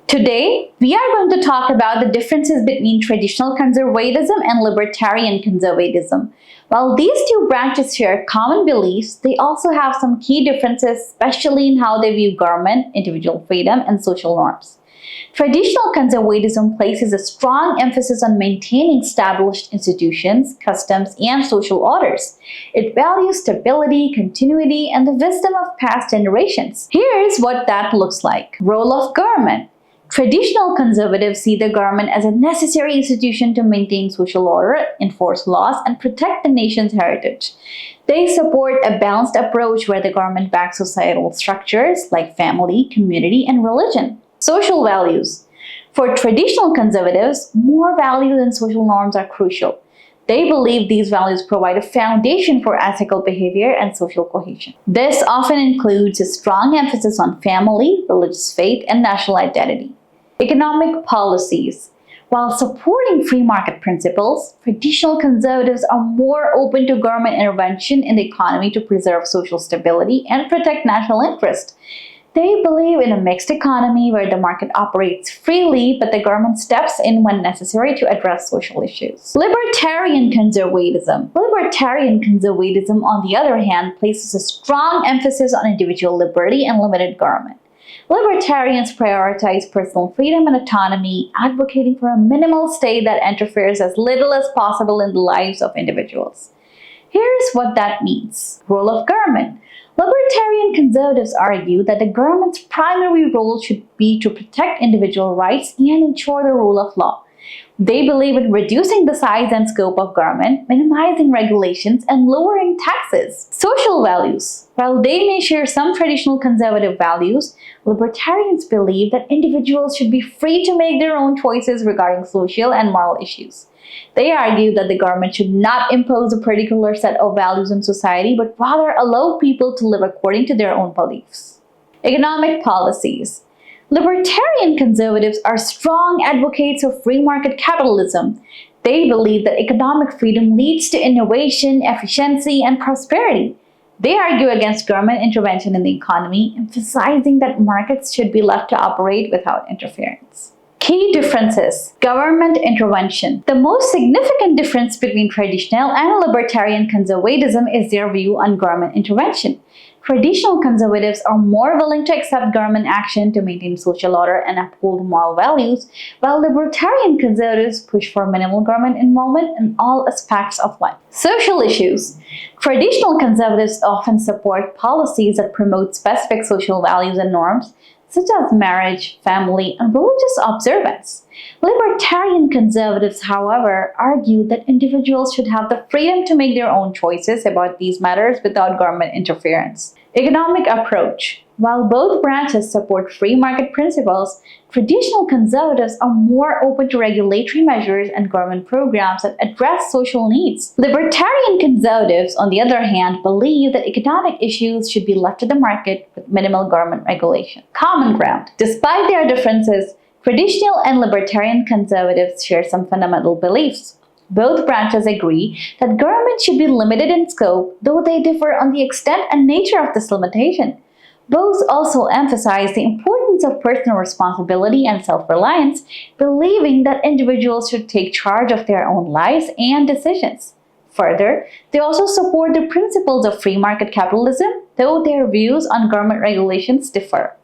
Today, we are going to talk about the differences between traditional conservatism and libertarian conservatism. While these two branches share common beliefs, they also have some key differences, especially in how they view government, individual freedom, and social norms. Traditional conservatism places a strong emphasis on maintaining established institutions, customs, and social orders. It values stability, continuity, and the wisdom of past generations. Here's what that looks like. Role of government. Traditional conservatives see the government as a necessary institution to maintain social order, enforce laws, and protect the nation's heritage. They support a balanced approach where the government backs societal structures like family, community, and religion. Social values. For traditional conservatives, more values and social norms are crucial. They believe these values provide a foundation for ethical behavior and social cohesion. This often includes a strong emphasis on family, religious faith, and national identity. Economic policies. While supporting free market principles, traditional conservatives are more open to government intervention in the economy to preserve social stability and protect national interest. They believe in a mixed economy where the market operates freely, but the government steps in when necessary to address social issues. Libertarian conservatism. Libertarian conservatism, on the other hand, places a strong emphasis on individual liberty and limited government. Libertarians prioritize personal freedom and autonomy, advocating for a minimal state that interferes as little as possible in the lives of individuals. Here's what that means. Role of government. Libertarian conservatives argue that the government's primary role should be to protect individual rights and ensure the rule of law. They believe in reducing the size and scope of government, minimizing regulations, and lowering taxes. Social values. While they may share some traditional conservative values, libertarians believe that individuals should be free to make their own choices regarding social and moral issues. They argue that the government should not impose a particular set of values in society, but rather allow people to live according to their own beliefs. Economic policies. Libertarian conservatives are strong advocates of free market capitalism. They believe that economic freedom leads to innovation, efficiency, and prosperity. They argue against government intervention in the economy, emphasizing that markets should be left to operate without interference. Key differences. Government intervention. The most significant difference between traditional and libertarian conservatism is their view on government intervention. Traditional conservatives are more willing to accept government action to maintain social order and uphold moral values, while libertarian conservatives push for minimal government involvement in all aspects of life. Social issues. Traditional conservatives often support policies that promote specific social values and norms, such as marriage, family, and religious observance. Libertarian conservatives, however, argue that individuals should have the freedom to make their own choices about these matters without government interference. Economic approach. While both branches support free market principles, traditional conservatives are more open to regulatory measures and government programs that address social needs. Libertarian conservatives, on the other hand, believe that economic issues should be left to the market with minimal government regulation. Common ground. Despite their differences, traditional and libertarian conservatives share some fundamental beliefs. Both branches agree that government should be limited in scope, though they differ on the extent and nature of this limitation. Both also emphasize the importance of personal responsibility and self-reliance, believing that individuals should take charge of their own lives and decisions. Further, they also support the principles of free market capitalism, though their views on government regulations differ.